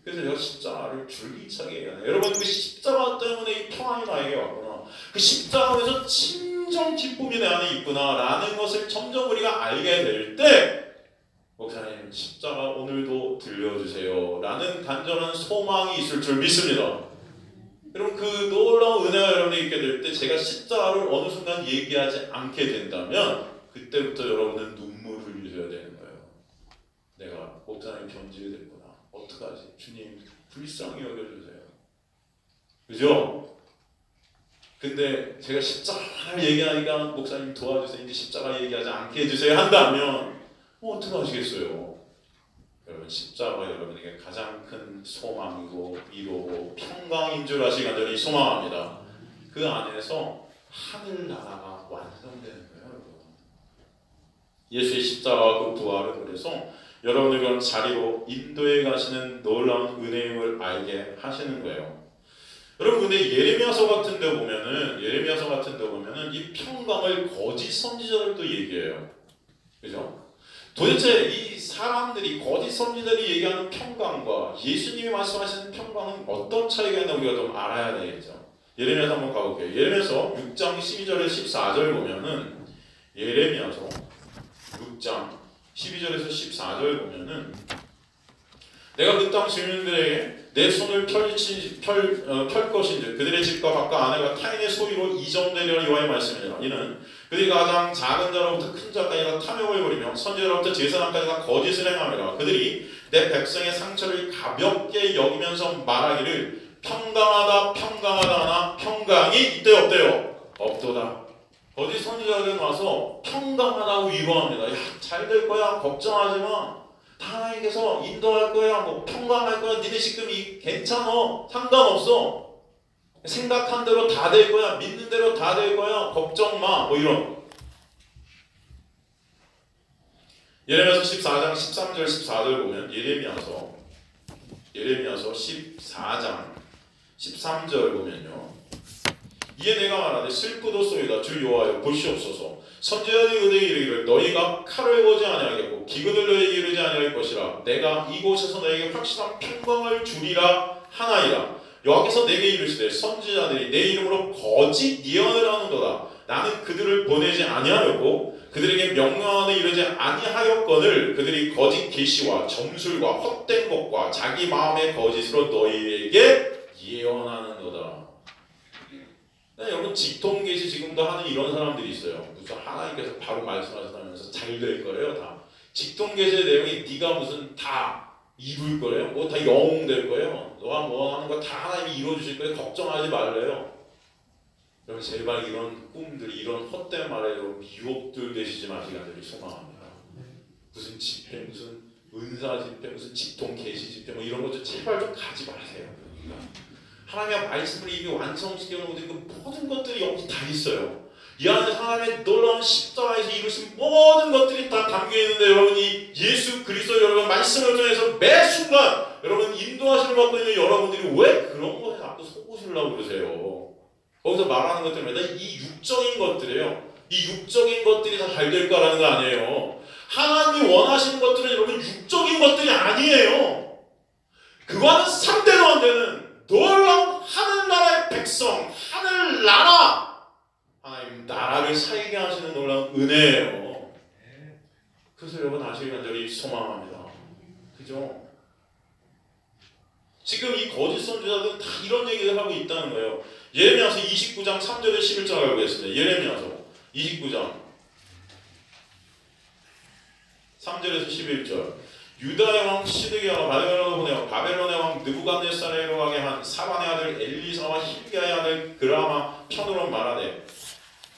그래서 제가 십자가를 줄기차게 얘기하네요. 여러분, 그 십자가 때문에 이 평안이 나에게 왔구나, 그 십자가에서 진정 기쁨이 내 안에 있구나 라는 것을 점점 우리가 알게 될 때, 목사님 십자가 오늘도 들려주세요 라는 간절한 소망이 있을 줄 믿습니다. 여러분, 그 놀라운 은혜가 여러분이 있게 될 때 제가 십자가를 어느 순간 얘기하지 않게 된다면 그때부터 여러분은 눈물을 흘리셔야 되는 거예요. 내가 목사님 변질이 됐구나, 어떡하지? 주님 불쌍히 여겨주세요. 그죠? 근데 제가 십자가를 얘기하니까 목사님 도와주세요, 이제 십자가 얘기하지 않게 해주세요 한다면 어떡하시겠어요? 여러분, 십자가가 여러분에게 가장 큰 소망이고 위로고 평강인 줄 아시기 간절히 소망합니다. 그 안에서 하늘나라가 완성되는 거예요. 여러분. 예수의 십자가와 그 부활은 그래서 여러분들 그런 자리로 인도에 가시는 놀라운 은혜임을 알게 하시는 거예요. 여러분, 근데 예레미야서 같은 데 보면은 이 평강을 거짓 선지자들도 얘기해요. 그죠? 도대체 이 사람들이, 거짓 선지자들이 얘기하는 평강과 예수님이 말씀하시는 평강은 어떤 차이가 있나 우리가 좀 알아야 되겠죠. 예레미야서 한번 가볼게요. 예레미야서 6장 12절에서 14절 보면은, 예레미야서 6장 12절에서 14절 보면은, 내가 그 땅 주민들에게 내 손을 펼 것인지 그들의 집과 밭과 아내가 타인의 소유로 이전되려 여호와의 말씀이니라. 이는 그들이 가장 작은 자로부터 큰 자까지 다 탐욕을 부리며 선지자로부터 제사장까지 다 거짓을 행하리라. 그들이 내 백성의 상처를 가볍게 여기면서 말하기를 평강하다 평강하다 하나 평강이 이때 없대요. 없도다. 거짓 선지자들은 와서 평강하다고 위로합니다. 야, 잘 될 거야, 걱정하지 마, 하나님께서 인도할 거야, 뭐 평강할 거야, 니네 지금 괜찮아, 상관없어, 생각한 대로 다 될 거야, 믿는 대로 다 될 거야, 걱정 마, 뭐 이런. 예레미야서 14장 13절 14절 보면, 예레미야서 14장 13절 보면요, 이에 내가 말하되 슬프도소이다 주 여호와여 보시옵소서. 선지자들이 그들에게 이르기를 너희가 칼을 보지 아니하겠고 기근을 너희에게 이르지 아니할 것이라. 내가 이곳에서 너희에게 확실한 평강을 주리라 하나이라. 여호와께서 내게 이르시되 선지자들이 내 이름으로 거짓 예언을 하는도다. 나는 그들을 보내지 아니하였고 그들에게 명령하되 이르지 아니하였거늘 그들이 거짓 계시와 점술과 헛된 것과 자기 마음의 거짓으로 너희에게 예언하는도다. 여러분, 직통계시 지금도 하는 이런 사람들이 있어요. 무슨 하나님께서 바로 말씀하셨다면서 잘 될 거래요. 다 직통계시의 내용이 네가 무슨 다 이룰 거래요. 뭐 다 영웅 될 거예요. 너가 뭐 하는 거 다 하나님이 이루어주실 거예요. 걱정하지 말래요. 여러분, 제발 이런 꿈들, 이런 헛된 말에 미혹들 되시지 마시기 간절히 소망합니다. 무슨 집회, 무슨 은사 집회, 무슨 직통계시 집회 뭐 이런 것도 제발 좀 가지 마세요. 하나님의 말씀을 이미 완성시켜놓은 그 모든 것들이 여기 다 있어요. 이 안에 하나님의 놀라운 십자가에서 이루신 모든 것들이 다 담겨있는데, 여러분이 예수 그리스도 여러분 말씀을 통해서 매 순간 여러분 인도하심을 받고 있는 여러분들이 왜 그런 것에 자꾸 속으시려고 그러세요? 거기서 말하는 것들마다 이 육적인 것들이에요. 이 육적인 것들이 다 잘 될 거라는 거 아니에요. 하나님이 원하시는 것들은 여러분 육적인 것들이 아니에요. 그거는 상대도 안 되는 놀라운 하늘나라의 백성, 하늘나라, 하나님 나라를 살게 하시는 놀라운 은혜예요. 그래서 여러분 아시기 간절히 소망합니다. 그죠? 지금 이 거짓 선지자들은 다 이런 얘기를 하고 있다는 거예요. 예레미야서 29장 3절에 11절 가보겠습니다. 예레미야서 29장 3절에서 11절. 유다의 왕 시드기야가 바벨론으로 보내어 바벨론의 왕 느부갓네살에게 한 사반의 아들 엘리사와 hilki야의 아들 그라마 편으로 말하되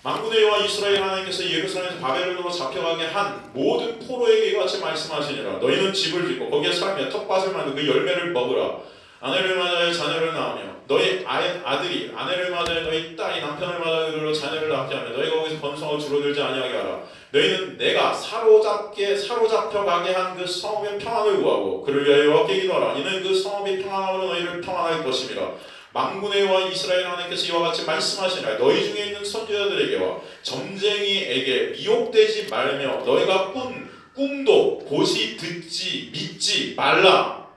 만군의 여호와 이스라엘 하나님께서 예루살렘에서 바벨론으로 잡혀가게 한 모든 포로에게 이같이 말씀하시니라. 너희는 집을 짓고 거기에 살며 텃밭을 만들고 그 열매를 먹으라. 아내를 맞아야 자녀를 낳으며 너희 아들이 아내를 맞아야 너희 딸이 남편을 맞아야 그들로 자녀를 낳게 하며 너희가 거기서 번성하고 줄어들지 아니하게 하라. 너희는 내가 사로잡혀가게 한 그 성읍의 평안을 구하고 그를 위하여 여호와께 기도하라. 이는 그 성읍이 평안함으로 너희를 평안할 것임이라. 만군의 여호와 이스라엘 하나님께서 이와 같이 말씀하시니라. 너희 중에 있는 선지자들에게와 점쟁이에게 미혹되지 말며 너희가 꿈도 곧이 듣지 믿지 말라.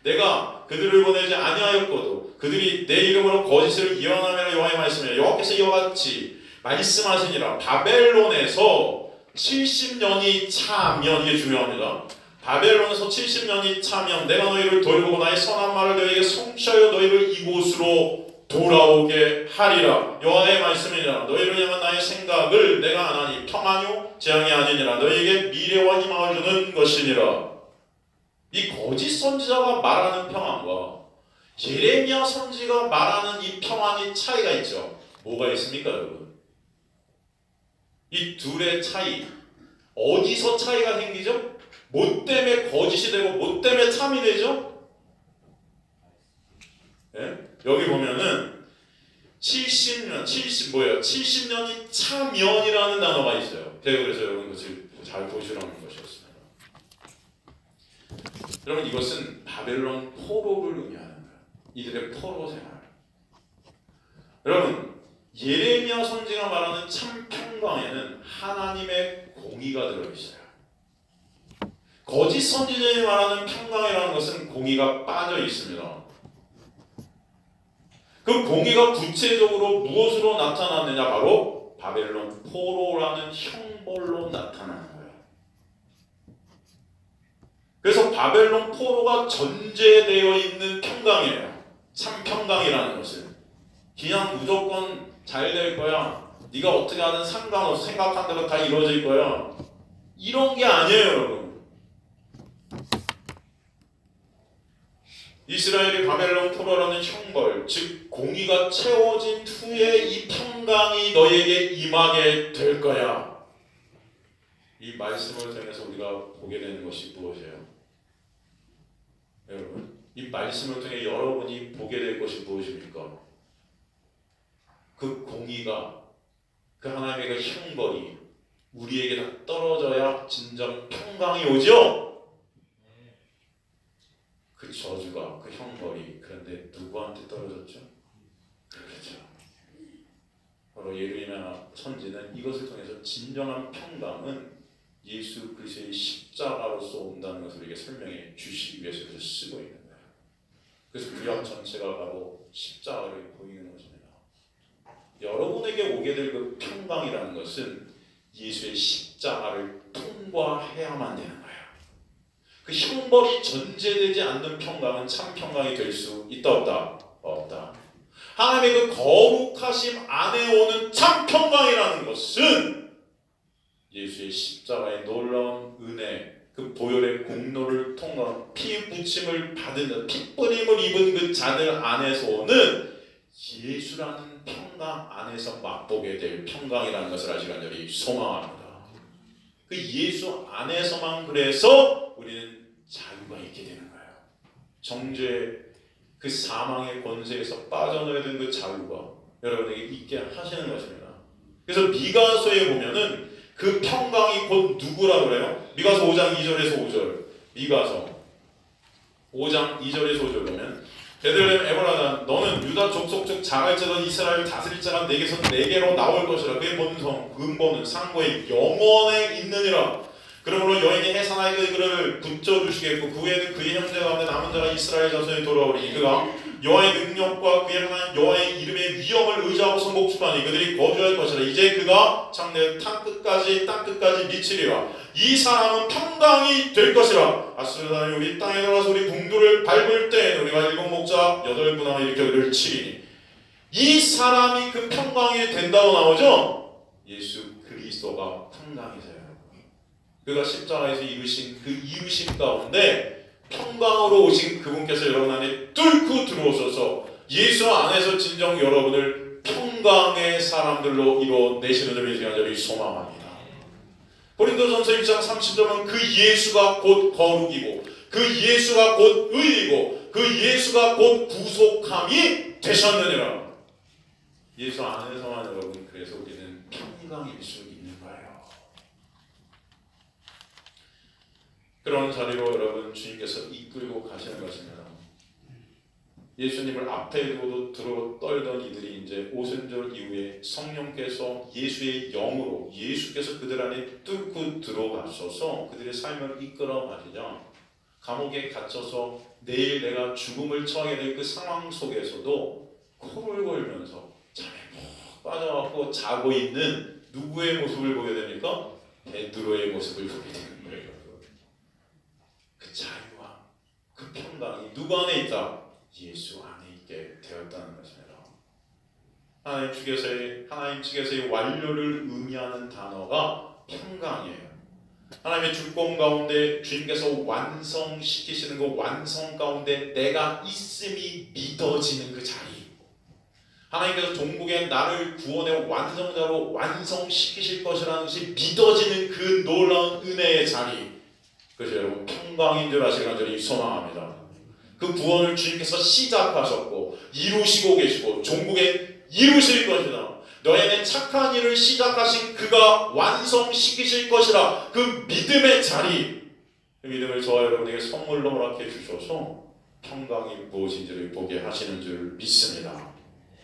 내가 그들을 보내지 아니하였거도 그들이 내 이름으로 거짓을 예언하며 여호와의 말씀이라. 여호와께서 이와 같이 말씀하시니라. 바벨론에서 70년이 차면, 이게 중요합니다. 바벨론에서 70년이 차면 내가 너희를 돌보고 나의 선한 말을 너희에게 성취하여 너희를 이곳으로 돌아오게 하리라. 여호와의 말씀이니라. 너희를 향한 나의 생각을 내가 아나니 평안요 재앙이 아니니라. 너희에게 미래와 희망을 주는 것이니라. 이 거짓 선지자가 말하는 평안과 예레미야 선지가 말하는 이 평안이 차이가 있죠. 뭐가 있습니까, 여러분? 이 둘의 차이, 어디서 차이가 생기죠? 뭐 때문에 거짓이 되고 뭐 때문에 참이 되죠? 네? 여기 보면은 70년이 차면이라는 단어가 있어요. 제가 그래서 여러분 그것을 잘 보시라는 것이었습니다. 여러분, 이것은 바벨론 포로를 의미하는 거예요. 이들의 포로 생활. 여러분, 예레미야 선지가 말하는 참 평강에는 하나님의 공의가 들어있어요. 거짓 선지자들이 말하는 평강이라는 것은 공의가 빠져 있습니다. 그 공의가 구체적으로 무엇으로 나타났느냐? 바로 바벨론 포로라는 형벌로 나타나는 거예요. 그래서 바벨론 포로가 전제되어 있는 평강이에요. 참 평강이라는 것은 그냥 무조건 잘 될 거야, 네가 어떻게 하든 상관없어, 생각한 대로 다 이루어질 거야, 이런 게 아니에요, 여러분. 이스라엘이 바벨론 포로라는 형벌, 즉 공의가 채워진 후에 이 평강이 너에게 임하게 될 거야. 이 말씀을 통해서 우리가 보게 되는 것이 무엇이에요? 여러분, 이 말씀을 통해 여러분이 보게 될 것이 무엇입니까? 그 공의가, 그 하나님의 그 형벌이 우리에게 다 떨어져야 진정 평강이 오죠? 그 저주가, 그 형벌이 그런데 누구한테 떨어졌죠? 그렇죠. 바로 예레미야 선지는 이것을 통해서 진정한 평강은 예수 그리스도의 십자가로서 온다는 것을 우리에게 설명해 주시기 위해서 쓰고 있는 거예요. 그래서 구약 전체가 바로 십자가를 보이는 것입니다. 여러분에게 오게 될 그 평강이라는 것은 예수의 십자가를 통과해야만 되는 거예요. 그 형벌이 전제되지 않는 평강은 참 평강이 될 수 있다, 없다? 없다. 하나님의 그 거룩하심 안에 오는 참 평강이라는 것은 예수의 십자가의 놀라운 은혜, 그 보혈의 공로를 통한 피 묻힘을 받은, 피 뿌림을 입은 그 자들 안에서 오는 예수라는 평강 안에서 맛보게 될 평강이라는 것을 아직 간절히 소망합니다. 그 예수 안에서만 그래서 우리는 자유가 있게 되는 거예요. 정죄의 그 사망의 권세에서 빠져나야 되는 그 자유가 여러분에게 있게 하시는 것입니다. 그래서 미가서에 보면은 그 평강이 곧 누구라고 그래요? 미가서 5장 2절에서 5절. 미가서 5장 2절에서 5절 보면 베들레헴 에브라다 너는 유다 족속 중 자갈제던 이스라엘을 다스릴 자가 내게서 내게로 나올 것이라. 그의 본성 근본은 상고의 영원에 있느니라. 그러므로 여인이 해산하여 그를 붙여주시겠고 그 후에는 그의 형제 가운데 남은 자가 이스라엘 자손이 돌아오리니 그가 여호와의 능력과 그의 하나님 여호와의 이름의 위엄을 의지하고 선복주하니 그들이 거주할 것이라. 이제 그가 창내 땅 끝까지 미치리라. 이 사람은 평강이 될 것이라. 아수르 사람이 우리 땅에 들어와서 우리 궁두를 밟을 때 우리가 일곱 목자 여덟 분함을 일으켜 그를 치리니. 이 사람이 그 평강이 된다고 나오죠. 예수 그리스도가 평강이세요. 그가 십자가에서 이루신 그 이루심 가운데 평강으로 오신 그분께서 여러분 안에 뚫고 들어오셔서 예수 안에서 진정 여러분을 평강의 사람들로 이루어내시는 점이 간절히 소망합니다. 고린도전서 1장 30절은 그 예수가 곧 거룩이고 그 예수가 곧 의이고 그 예수가 곧 구속함이 되셨느니라. 예수 안에서만 여러분 그래서 우리는 평강일 수 있는 거예요. 그런 자리로 여러분 주님께서 이끌고 가시는 것입니다. 예수님을 앞에 두고도 들어 떨던 이들이 이제 오순절 이후에 성령께서 예수의 영으로 예수께서 그들 안에 뚫고 들어가셔서 그들의 삶을 이끌어 가시자 감옥에 갇혀서 내일 내가 죽음을 처하게 될 그 상황 속에서도 코를 골면서 잠에 푹 빠져갖고 자고 있는 누구의 모습을 보게 됩니까? 베드로의 모습을 보게 되는 거예요. 그 자유와 그 평강이 누구 안에 있다? 예수 안에 있게 되었다는 것입니다. 하나님 측에서의 완료를 의미하는 단어가 평강이에요. 하나님의 주권 가운데 주님께서 완성시키시는 그 완성 가운데 내가 있음이 믿어지는 그 자리, 하나님께서 종국에 나를 구원의 완성자로 완성시키실 것이라는 것이 믿어지는 그 놀라운 은혜의 자리, 그래서 여러분 평강인 줄 아시길 간절히 소망합니다. 그 구원을 주님께서 시작하셨고 이루시고 계시고 종국에 이루실 것이다. 너희는 착한 일을 시작하신 그가 완성시키실 것이라. 그 믿음의 자리, 그 믿음을 저와 여러분에게 선물로 허락해 주셔서 평강이 무엇인지를 보게 하시는 줄 믿습니다.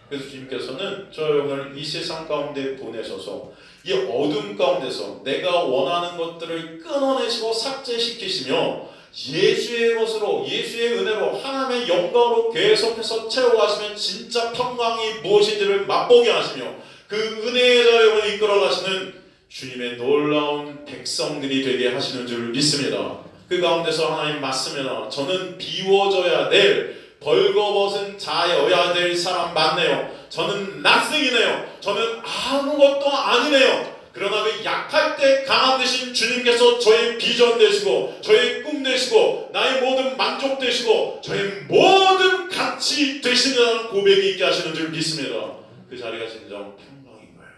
그래서 주님께서는 저 여러분을 이 세상 가운데 보내셔서 이 어둠 가운데서 내가 원하는 것들을 끊어내시고 삭제시키시며 예수의 것으로 예수의 은혜로 하나님의 영광으로 계속해서 채워가시면 진짜 평강이 무엇인지를 맛보게 하시며 그 은혜의 자리로 이끌어가시는 주님의 놀라운 백성들이 되게 하시는 줄 믿습니다. 그 가운데서 하나님 맞습니다. 저는 비워져야 될 벌거벗은 자여야 될 사람 맞네요. 저는 낯생이네요. 저는 아무것도 아니네요. 그러나 그 약할 때 강한 되신 주님께서 저의 비전 되시고 저의 꿈 되시고 나의 모든 만족 되시고 저의 모든 가치 되시는 고백이 있게 하시는 줄 믿습니다. 그 자리가 진정 평강인 거예요.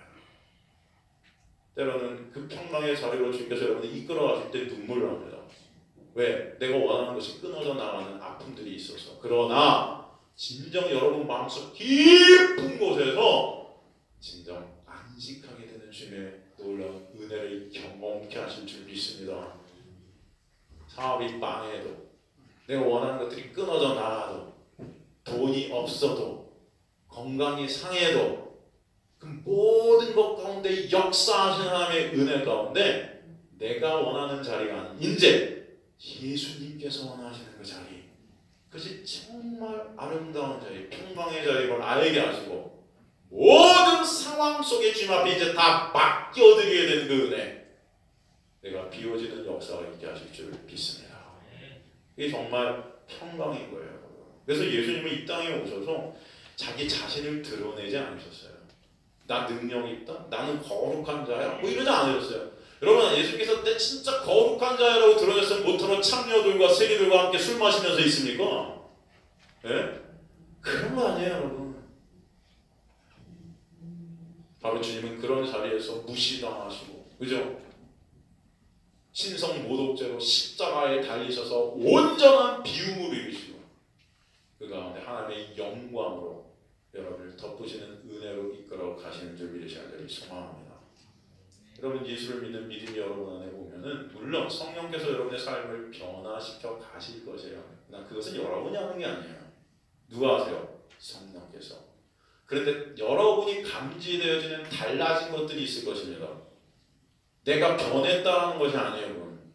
때로는 그 평강의 자리로 주님께서 여러분을 이끌어 가실 때 눈물을 합니다. 왜? 내가 원하는 것이 끊어져 나가는 아픔들이 있어서. 그러나 진정 여러분 마음속 깊은 곳에서 진정 안식하게 되는 주님의 놀라운 은혜를 경험케 하실 줄 믿습니다. 사업이 망해도 내가 원하는 것들이 끊어져 나가도 돈이 없어도 건강이 상해도 그 모든 것 가운데 역사하시는 하나님의 은혜 가운데 내가 원하는 자리가 아닌 이제 예수님께서 원하시는 그 자리, 그것이 정말 아름다운 자리, 평강의 자리를 알게 하시고 모든 상황 속에 주님 앞에 이제 다 맡겨드리게 되는 그 은혜, 내가 비워지는 역사가 있게 하실 줄 믿습니다. 이게 정말 평강인 거예요. 그래서 예수님은 이 땅에 오셔서 자기 자신을 드러내지 않으셨어요. 나 능력이 있다? 나는 거룩한 자야? 뭐 이러지 않으셨어요. 여러분, 예수님께서 내 진짜 거룩한 자라고 드러냈으면 모처럼 창녀들과 세리들과 함께 술 마시면서 있습니까? 예? 그런 거 아니에요, 여러분. 바로 주님은 그런 자리에서 무시당하시고, 그죠? 신성 모독죄로 십자가에 달리셔서 온전한 비움을 이루시고 그 가운데 하나님의 영광으로 여러분을 덮으시는 은혜로 이끌어 가시는 줄 믿으시기를 소망합니다. 여러분, 예수를 믿는 믿음이 여러분 안에 오면은 물론 성령께서 여러분의 삶을 변화시켜 가실 것이에요. 그러나 그것은 여러분이 하는 게 아니에요. 누가 하세요? 성령께서. 그런데 여러분이 감지되어지는 달라진 것들이 있을 것입니다. 내가 변했다는 것이 아니에요. 여러분.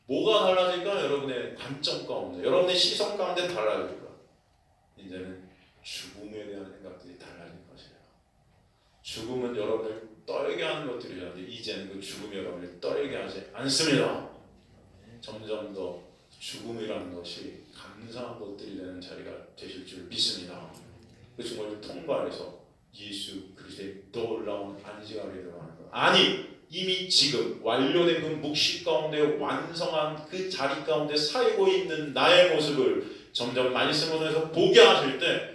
뭐가 달라질까? 여러분의 관점 가운데, 여러분의 시선 가운데 달라질 거예요. 이제는 죽음에 대한 생각들이 달라질 것이에요. 죽음은 여러분을 떨게 하는 것들이었는데 이제는 그 죽음이 여러분을 떨게 하지 않습니다. 점점 더 죽음이라는 것이 감사한 것들이 되는 자리가 되실 줄 믿습니다. 그 죽음을 통과해서 예수 그리스도의 놀라운 안식하게 들어가는 것. 아니, 이미 지금 완료된 그 묵시 가운데 완성한 그 자리 가운데 살고 있는 나의 모습을 점점 말씀으로 보게 하실 때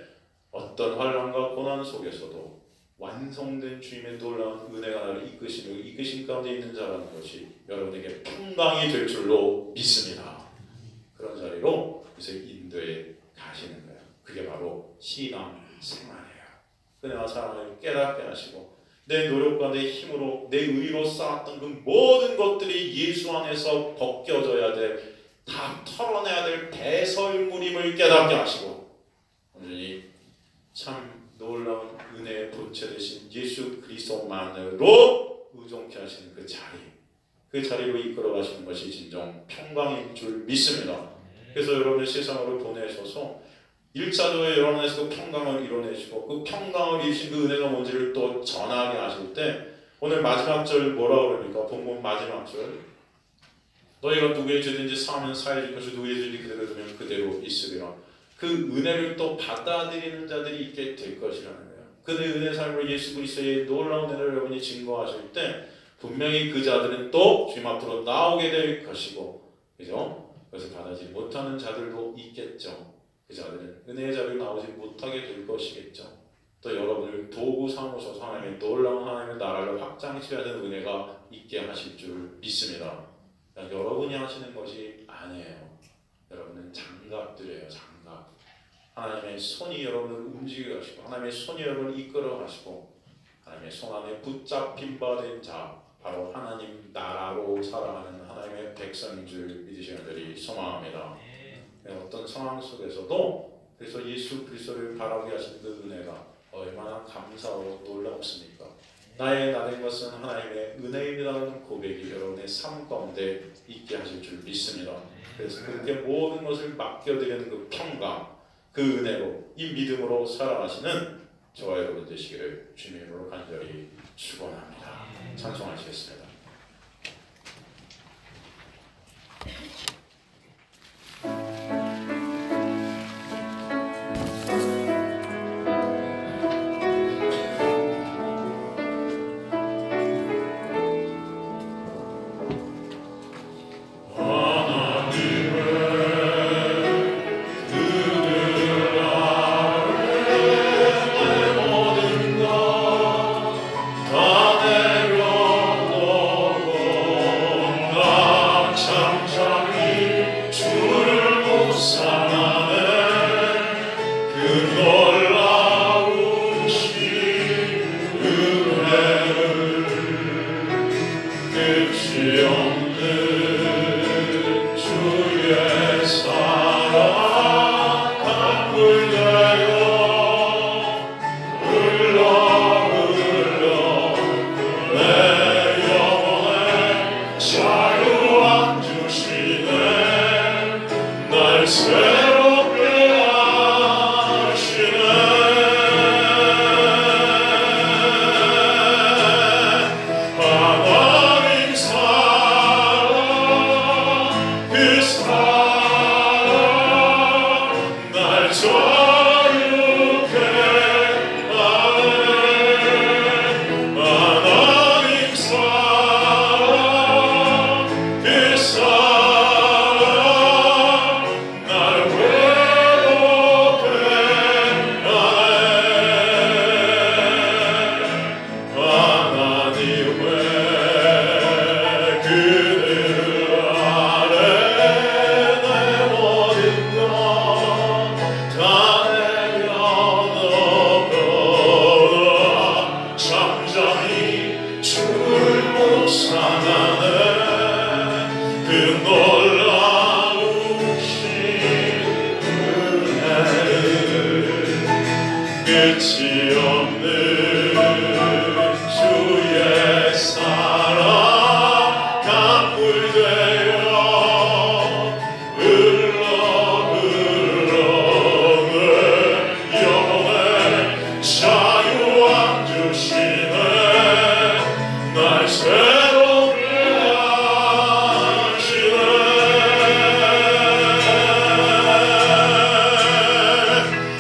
어떤 환난과 고난 속에서도 완성된 주님의 놀라운 은혜가 나를 이끄신 가운데 있는 자라는 것이 여러분에게 평강이 될 줄로 믿습니다. 그런 자리로 이제 인도에 가시는 거예요. 그게 바로 신앙 생활이에요. 은혜와 사랑을 깨닫게 하시고 내 노력과 내 힘으로 내 의로 쌓았던 그 모든 것들이 예수 안에서 벗겨져야 될, 다 털어내야 될 배설물임을 깨닫게 하시고 온전히 참 놀라운 은혜의 본체 되신 예수 그리스도만으로 의존케 하시는 그 자리, 그 자리로 이끌어 가시는 것이 진정 평강인 줄 믿습니다. 그래서 여러분을 세상으로 보내셔서 1차적으로 여러분에서 그 평강을 이뤄내시고 그 평강을 이루신 그 은혜가 뭔지를 또 전하게 하실 때 오늘 마지막 절 뭐라고 그럽니까? 본문 마지막 절, 너희가 누구의 죄든지 사하면 사해질 것이고 누구의 죄든지 그대로 두면 그대로 있으리라. 그 은혜를 또 받아들이는 자들이 있게 될 것이라는 거예요. 그 은혜 삶으로 예수 그리스도의 놀라운 은혜를 여러분이 증거하실 때 분명히 그 자들은 또 주님 앞으로 나오게 될 것이고, 그죠? 그래서 받아들이지 못하는 자들도 있겠죠. 그 자들은 은혜의 자리에 나오지 못하게 될 것이겠죠. 또 여러분을 도구 삼으셔서 하나님의 놀라운 하나님의 나라를 확장시켜야 되는 은혜가 있게 하실 줄 믿습니다. 여러분이 하시는 것이 아니에요. 여러분은 장갑들이에요. 장갑. 하나님의 손이 여러분을 움직여 가시고 하나님의 손이 여러분을 이끌어 가시고 하나님의 손 안에 붙잡힌 바 된 자, 바로 하나님 나라로 살아가는 하나님의 백성인 줄 믿으시는 분들이 소망합니다. 어떤 상황 속에서도 그래서 예수 그리스도를 바라보게 하시는 그 은혜가 얼마나 감사하고 놀랍습니까? 나의 나된 것은 하나님의 은혜입니다라는 고백이 여러분의 삶 가운데 있게 하실 줄 믿습니다. 그래서 그렇게 모든 것을 맡겨드리는 그 평강, 그 은혜로 이 믿음으로 살아가시는 저와 여러분 되시기를 주님의 이름으로 간절히 축원합니다. 찬송하시겠습니다. 끝이 없는 주의 사랑 강물되어 흘러 내 영혼에 자유함 주시네 날 새롭게 하시네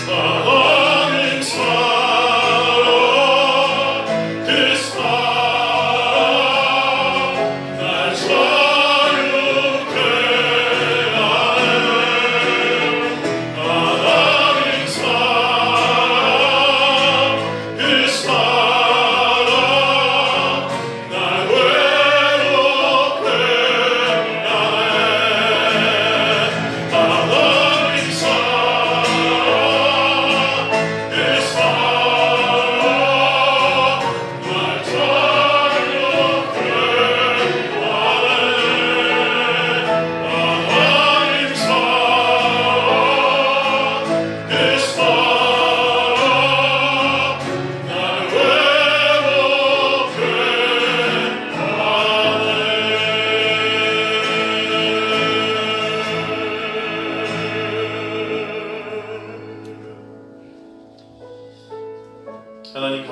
하나님 사랑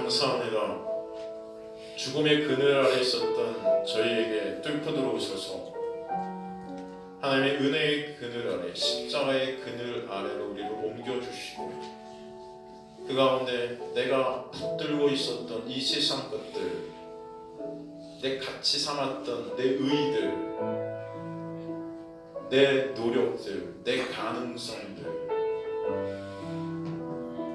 감사합니다. 죽음의 그늘 아래 있었던 저희에게 뚫고 들어오셔서 하나님의 은혜의 그늘 아래, 십자가의 그늘 아래로 우리를 옮겨주시고 그 가운데 내가 붙들고 있었던 이 세상 것들, 내 가치 삼았던 내 의의들, 내 노력들, 내 가능성들,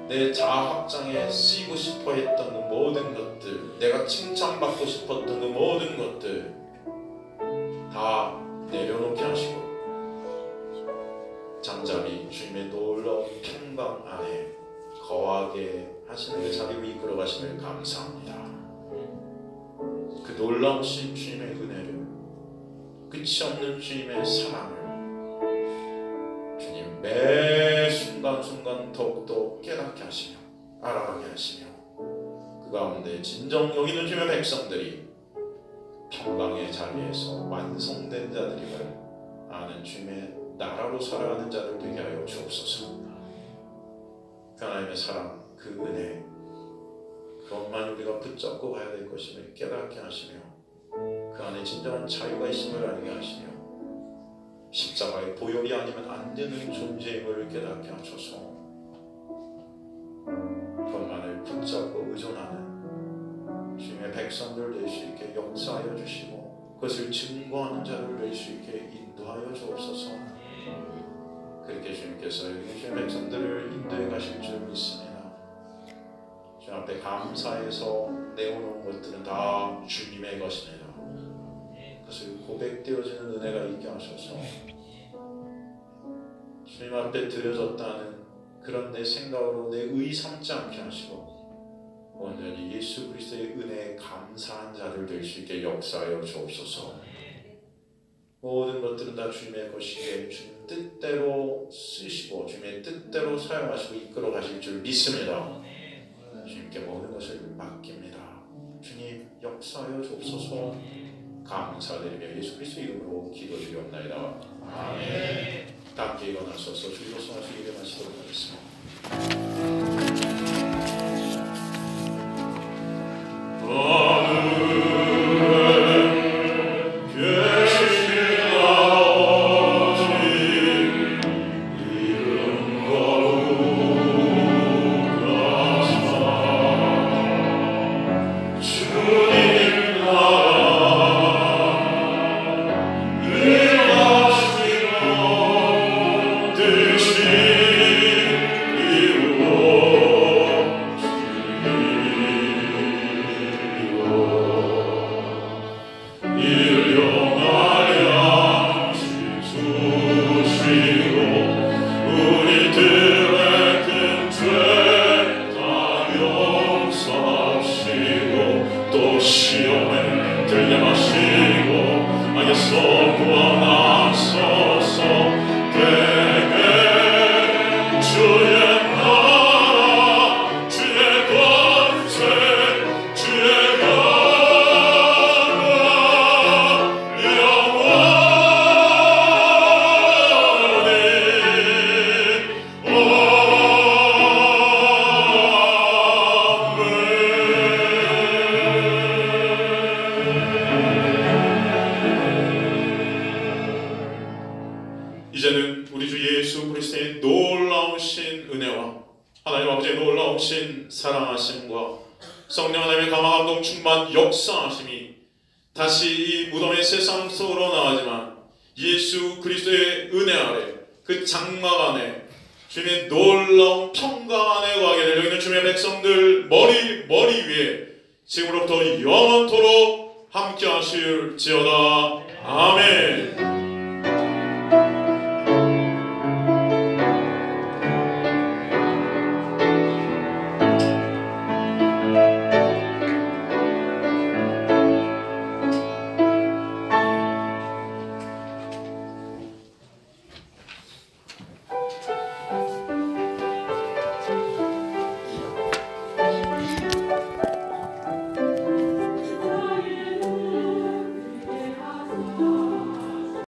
내 자아 확장에 쓰이고 싶어 했던 그 모든 것들, 내가 칭찬받고 싶었던 그 모든 것들 다 내려놓게 하시고 잠잠히 주님의 놀라운 평강 안에 거하게 하시는 그 자리로 이끌어 가심을 감사합니다. 그 놀라우신 주님의 은혜를, 끝이 없는 주님의 사랑을 주님 매 순간순간 더욱더 깨닫게 하시며 알아가게 하시며 그 가운데 진정 여기는 주님의 백성들이 평강의 자리에서 완성된 자들임을 아는 주님의 나라로 살아가는 자들 되게 하여 주옵소서. 그 하나님의 사랑, 그 은혜, 그것만 우리가 붙잡고 가야 될 것임을 깨닫게 하시며 그 안에 진정한 자유가 있음을 알게 하시며 십자가의 보혈이 아니면 안 되는 존재임을 깨닫게 하셔서 그것만을 붙잡고 의존하는 주님의 백성들 될 수 있게 역사하여 주시고 그것을 증거하는 자를 될 수 있게 인도하여 주옵소서. 그렇게 주님께서 여기 주의 백성들을 인도해 가실 줄 믿습니다. 주님 앞에 감사해서 내어놓은 것들은 다 주님의 것입니다. 그것을 고백되어지는 은혜가 있게 하셔서 주님 앞에 드려졌다는 그런 내 생각으로 내 의 삼지 않게 하시고 온전히 예수 그리스도의 은혜에 감사한 자들 될 수 있게 역사하여 주옵소서. 모든 것들은 다 주님의 것이기에 주님 뜻대로 쓰시고 주님의 뜻대로 사용하시고 이끌어 가실 줄 믿습니다. 주님께 모든 것을 맡깁니다. 주님 역사하여 주옵소서. 감사드리며 예수 그리스도 이름으로 기도드리옵나이다. 아멘. 다 함께 일어나셔서 주의 소원하시기 위해 마치도록 하겠습니다. 이제는 우리 주 예수 그리스도의 놀라우신 은혜와 하나님 아버지의 놀라우신 사랑하심과 성령 하나님의 감화 감동 충만 역사하심이 다시 이 무덤의 세상 속으로 나가지만 예수 그리스도의 은혜 아래 그 장막 안에 주님의 놀라운 평강 안에 거하게 될 여기는 주님의 백성들 머리 위에 지금으로부터 영원토록 함께 하실지어다. 아멘.